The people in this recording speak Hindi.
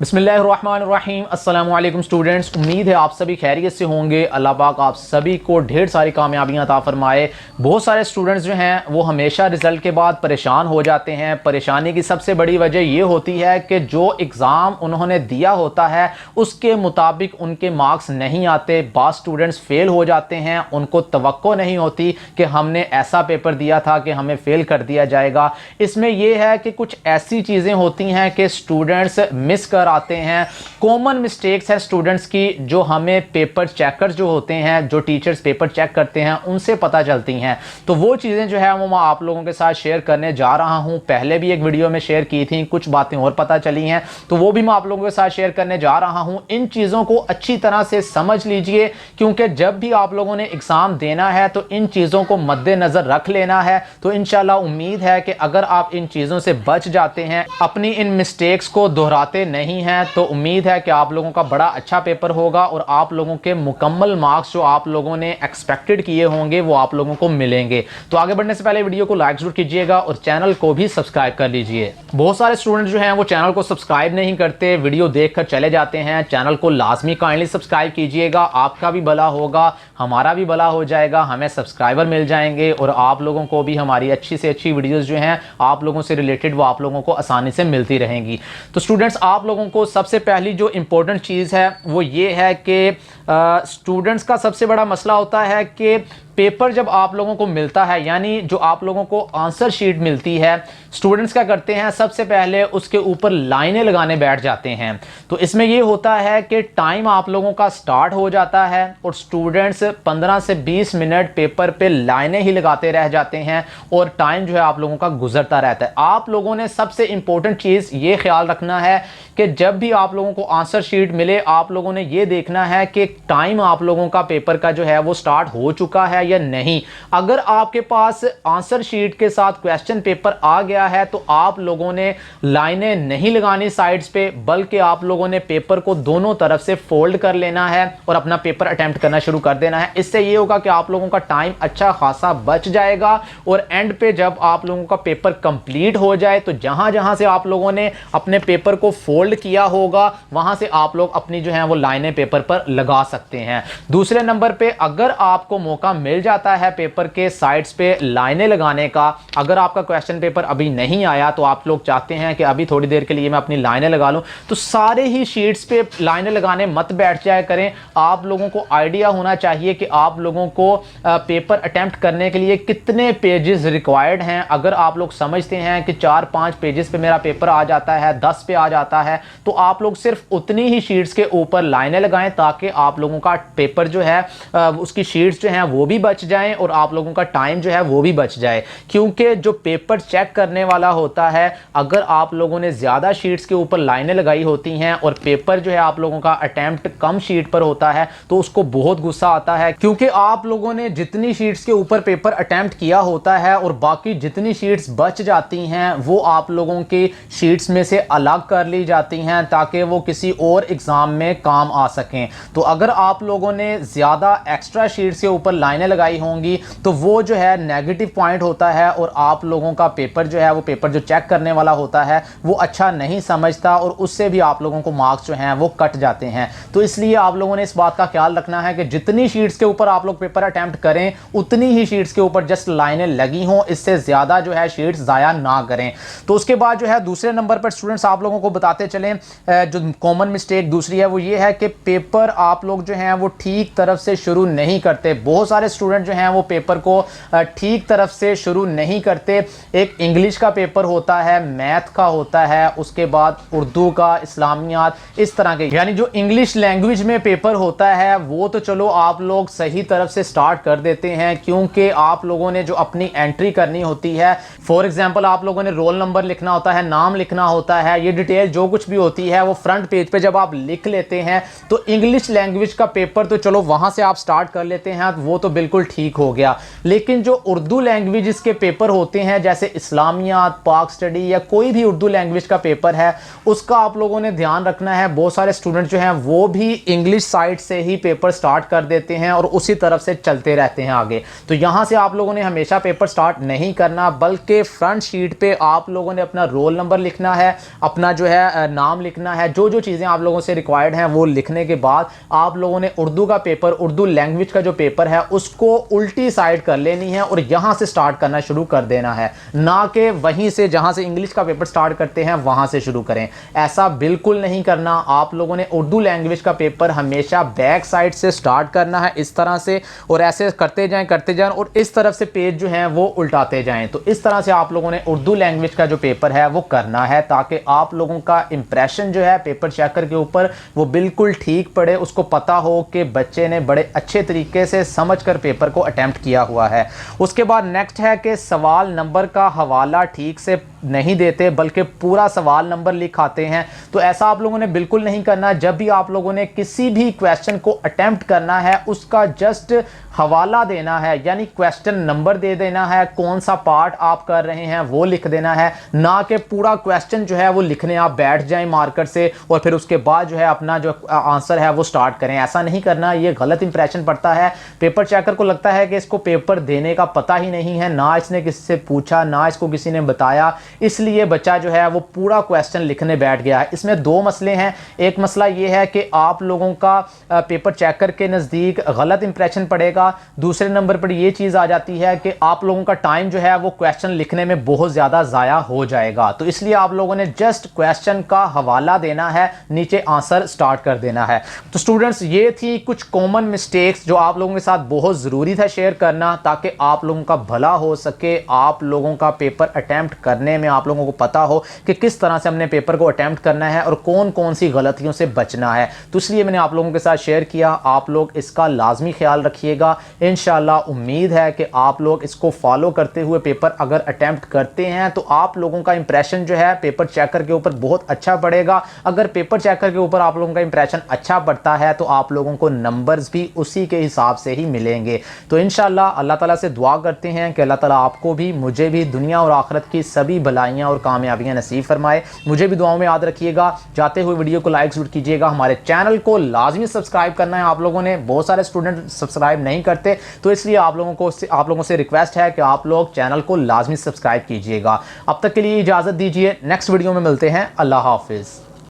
बिस्मिल्लाहिर्रहमानिर्रहीम। अस्सलामु अलैकुम स्टूडेंट्स, उम्मीद है आप सभी खैरियत से होंगे। अल्लाह पाक आप सभी को ढेर सारी कामयाबियां अता फरमाए। बहुत सारे स्टूडेंट्स जो हैं वो हमेशा रिज़ल्ट के बाद परेशान हो जाते हैं। परेशानी की सबसे बड़ी वजह ये होती है कि जो एग्ज़ाम उन्होंने दिया होता है उसके मुताबिक उनके मार्क्स नहीं आते। बाज़ स्टूडेंट्स फेल हो जाते हैं, उनको तवक्को नहीं होती कि हमने ऐसा पेपर दिया था कि हमें फ़ेल कर दिया जाएगा। इसमें यह है कि कुछ ऐसी चीज़ें होती हैं कि स्टूडेंट्स मिस कर आते हैं। कॉमन मिस्टेक्स है स्टूडेंट्स की जो हमें पेपर चेकर्स जो होते हैं, जो टीचर्स पेपर चेक करते हैं, उनसे पता चलती हैं। तो वो चीज़ें जो है वो मैं आप लोगों के साथ शेयर करने जा रहा हूं। पहले भी एक वीडियो में शेयर की थी, कुछ बातें और पता चली हैं तो वो भी मैं आप लोगों के साथ शेयर करने जा रहा हूं। इन चीज़ों को अच्छी तरह से समझ लीजिए, क्योंकि जब भी आप लोगों ने एग्ज़ाम देना है तो इन चीज़ों को मद्देनज़र रख लेना है। तो इंशाल्लाह उम्मीद है कि अगर आप इन चीज़ों से बच जाते हैं, अपनी इन मिस्टेक्स को दोहराते नहीं हैं, तो उम्मीद है कि आप लोगों का बड़ा अच्छा पेपर होगा और आप लोगों के मुकम्मल मार्क्स जो आप लोगों ने एक्सपेक्टेड किए होंगे वो आप लोगों को मिलेंगे। तो आगे बढ़ने से पहले वीडियो को लाइक जरूर कीजिएगा और चैनल को भी सब्सक्राइब कर लीजिए। बहुत सारे स्टूडेंट जो हैं वो चैनल को सब्सक्राइब नहीं करते, वीडियो देखकर चले जाते हैं। चैनल को लाजमी काइंडली सब्सक्राइब कीजिएगा, आपका भी भला होगा, हमारा भी भला हो जाएगा, हमें सब्सक्राइबर मिल जाएंगे और आप लोगों को भी हमारी अच्छी से अच्छी वीडियोस जो हैं आप लोगों से रिलेटेड वो आप लोगों को आसानी से मिलती रहेंगी। तो स्टूडेंट्स, आप लोगों को सबसे पहली जो इंपॉर्टेंट चीज़ है वो ये है कि स्टूडेंट्स का सबसे बड़ा मसला होता है कि पेपर जब आप लोगों को मिलता है, यानी जो आप लोगों को आंसर शीट मिलती है, स्टूडेंट्स क्या करते हैं, सबसे पहले उसके ऊपर लाइनें लगाने बैठ जाते हैं। तो इसमें ये होता है कि टाइम आप लोगों का स्टार्ट हो जाता है और स्टूडेंट्स 15 से 20 मिनट पेपर पे लाइनें ही लगाते रह जाते हैं और टाइम जो है आप लोगों का गुजरता रहता है। आप लोगों ने सबसे इंपॉर्टेंट चीज़ ये ख्याल रखना है कि जब भी आप लोगों को आंसर शीट मिले, आप लोगों ने ये देखना है कि टाइम आप लोगों का पेपर का जो है वो स्टार्ट हो चुका है या नहीं। अगर आपके पास आंसर शीट के साथ क्वेश्चन पेपर आ गया है तो आप लोगों ने लाइनें नहीं लगानी साइड्स पे, बल्कि आप लोगों ने पेपर को दोनों तरफ से फोल्ड कर लेना है और अपना पेपर अटेम्प्ट करना शुरू कर देना है। इससे ये होगा कि आप लोगों का टाइम अच्छा खासा बच जाएगा और एंड पे जब आप लोगों का पेपर कंप्लीट हो जाए तो जहां जहां से आप लोगों ने अपने पेपर को फोल्ड किया होगा वहां से आप लोग अपनी जो है वो लाइनें पेपर पर लगा सकते हैं। दूसरे नंबर पे, अगर आपको मौका मिल जाता है पेपर के साइड्स पे लाइनें लगाने का, अगर आपका क्वेश्चन पेपर अभी नहीं आया तो आप लोग चाहते हैं कि अभी थोड़ी देर के लिए मैं अपनी लाइनें लगा लूं, तो सारे ही शीट्स पे लाइनें लगाने मत बैठ जाया करें। आप लोगों को आइडिया होना चाहिए कि आप लोगों को पेपर अटेम्प्ट करने के लिए कितने पेजेस रिक्वायर्ड हैं। अगर आप लोग समझते हैं कि 4-5 पेजेस पे मेरा पेपर आ जाता है, 10 पे आ जाता है, तो आप लोग सिर्फ उतनी ही शीट्स के ऊपर लाइनें लगाएं ताकि आप लोगों का पेपर जो है उसकी शीट्स जो हैं वो भी बच जाएं और आप लोगों का टाइम जो है वो भी बच जाए। क्योंकि जो पेपर चेक करने वाला होता है, अगर आप लोगों ने ज़्यादा शीट्स के ऊपर लाइनें लगाई होती हैं और पेपर जो है आप लोगों का अटेम्प्ट कम शीट पर होता है तो उसको बहुत गुस्सा आता है, क्योंकि आप लोगों ने जितनी शीट्स के ऊपर पेपर अटेम्प्ट किया होता है और बाकी जितनी शीट्स बच जाती हैं वो आप लोगों की शीट्स में से अलग कर ली जाती हैं ताकि वो किसी और एग्ज़ाम में काम आ सकें। तो अगर आप लोगों ने ज़्यादा एक्स्ट्रा शीट्स के ऊपर लाइनें लगाई होंगी तो वो जो है नेगेटिव पॉइंट होता है और आप लोगों का पेपर जो है वो पेपर जो चेक करने वाला होता है वो अच्छा नहीं समझता और उससे भी आप लोगों को मार्क्स जो हैं वो कट जाते हैं। तो इसलिए आप लोगों ने इस बात का ख्याल रखना है कि जितनी शीट्स के ऊपर आप लोग पेपर अटेम्प्ट करें उतनी ही शीट्स के ऊपर जस्ट लाइनें लगी हों, इससे ज़्यादा जो है शीट्स ज़ाया ना करें। तो उसके बाद जो है दूसरे नंबर पर स्टूडेंट्स आप लोगों को बताते चलें, जो कॉमन मिस्टेक दूसरी है वो ये है कि पेपर आप लोग जो हैं वो ठीक तरफ से शुरू नहीं करते। बहुत सारे स्टूडेंट जो हैं वो पेपर को ठीक तरफ से शुरू नहीं करते। एक इंग्लिश का पेपर होता है, मैथ का होता है, उसके बाद उर्दू का, इस्लामियात, इस तरह के, यानी जो इंग्लिश लैंग्वेज में पेपर होता है वो तो चलो आप लोग सही तरफ से स्टार्ट कर देते हैं, क्योंकि आप लोगों ने जो अपनी एंट्री करनी होती है, फॉर एग्जांपल आप लोगों ने रोल नंबर लिखना होता है, नाम लिखना होता है, ये डिटेल जो कुछ भी होती है वो फ्रंट पेज पे जब आप लिख लेते हैं तो इंग्लिश लैंग्वेज लैंग्वेज का पेपर तो चलो वहाँ से आप स्टार्ट कर लेते हैं, वो तो बिल्कुल ठीक हो गया, लेकिन जो उर्दू लैंग्वेज के पेपर होते हैं जैसे इस्लामियात, पाक स्टडी या कोई भी उर्दू लैंग्वेज का पेपर है, उसका आप लोगों ने ध्यान रखना है। बहुत सारे स्टूडेंट जो हैं वो भी इंग्लिश साइड से ही पेपर स्टार्ट कर देते हैं और उसी तरफ से चलते रहते हैं आगे। तो यहाँ से आप लोगों ने हमेशा पेपर स्टार्ट नहीं करना, बल्कि फ्रंट शीट पे आप लोगों ने अपना रोल नंबर लिखना है, अपना जो है नाम लिखना है, जो जो चीज़ें आप लोगों से रिक्वायर्ड हैं वो लिखने के बाद आप लोगों ने उर्दू का पेपर, उर्दू लैंग्वेज का जो पेपर है उसको उल्टी साइड कर लेनी है और यहाँ से स्टार्ट करना शुरू कर देना है, ना कि वहीं से जहाँ से इंग्लिश का पेपर स्टार्ट करते हैं वहाँ से शुरू करें। ऐसा बिल्कुल नहीं करना। आप लोगों ने उर्दू लैंग्वेज का पेपर हमेशा बैक साइड से स्टार्ट करना है इस तरह से, और ऐसे करते जाएं और इस तरफ से पेज जो है वो उल्टाते जाएं। तो इस तरह से आप लोगों ने उर्दू लैंग्वेज का जो पेपर है वो करना है, ताकि आप लोगों का इंप्रेशन जो है पेपर चेकर के ऊपर वो बिल्कुल ठीक पड़े, उसको पता हो कि बच्चे ने बड़े अच्छे तरीके से समझकर पेपर को अटेम्प्ट किया हुआ है। उसके बाद नेक्स्ट है कि सवाल नंबर का हवाला ठीक से नहीं देते, बल्कि पूरा सवाल नंबर लिखाते हैं। तो ऐसा आप लोगों ने बिल्कुल नहीं करना। जब भी आप लोगों ने किसी भी क्वेश्चन को अटेम्प्ट करना है उसका जस्ट हवाला देना है, यानी क्वेश्चन नंबर दे देना है, कौन सा पार्ट आप कर रहे हैं वो लिख देना है, ना कि पूरा क्वेश्चन जो है वो लिखने आप बैठ जाएं मार्कर से और फिर उसके बाद जो है अपना जो आंसर है वो स्टार्ट करें। ऐसा नहीं करना, ये गलत इंप्रेशन पड़ता है। पेपर चेकर को लगता है कि इसको पेपर देने का पता ही नहीं है, ना इसने किसी से पूछा, ना इसको किसी ने बताया, इसलिए बच्चा जो है वो पूरा क्वेश्चन लिखने बैठ गया है। इसमें दो मसले हैं। एक मसला ये है कि आप लोगों का पेपर चेकर के नज़दीक गलत इंप्रेशन पड़ेगा। दूसरे नंबर पर यह चीज़ आ जाती है कि आप लोगों का टाइम जो है वो क्वेश्चन लिखने में बहुत ज़्यादा ज़ाया हो जाएगा। तो इसलिए आप लोगों ने जस्ट क्वेश्चन का हवाला देना है, नीचे आंसर स्टार्ट कर देना है। तो स्टूडेंट्स, ये थी कुछ कॉमन मिस्टेक्स जो आप लोगों के साथ बहुत ज़रूरी था शेयर करना, ताकि आप लोगों का भला हो सके, आप लोगों का पेपर अटेम्प्ट करने में आप लोगों को पता हो कि किस तरह से हमने पेपर को अटेम्प्ट करना है और कौन कौन सी गलतियों से बचना है। तो इसलिए मैंने आप लोगों के साथ शेयर किया। आप लोग इसका लाजमी ख्याल रखिएगा। इंशाल्लाह उम्मीद है कि आप लोग इसको फॉलो करते हुए पेपर अगर अटेम्प्ट करते हैं तो आप लोगों का इंप्रेशन जो है पेपर चेकर के ऊपर बहुत अच्छा पड़ेगा। अगर पेपर चेकर के ऊपर आप लोगों का इंप्रेशन अच्छा पड़ता है तो आप लोगों को नंबर्स भी उसी के हिसाब से ही मिलेंगे। तो इंशाल्लाह अल्लाह ताला से दुआ करते हैं कि अल्लाह ताला आपको भी, मुझे भी दुनिया और आखिरत की सभी भलाइयाँ और कामयाबियाँ नसीब फरमाए। मुझे भी दुआओं में याद रखिएगा। जाते हुए वीडियो को लाइक जरूर कीजिएगा। हमारे चैनल को लाजमी सब्सक्राइब करना है। आप लोगों ने, बहुत सारे स्टूडेंट सब्सक्राइब नहीं करते, तो इसलिए आप लोगों से रिक्वेस्ट है कि आप लोग चैनल को लाजमी सब्सक्राइब कीजिएगा। अब तक के लिए इजाज़त दीजिए, नेक्स्ट वीडियो में मिलते हैं। अल्लाह हाफिज़।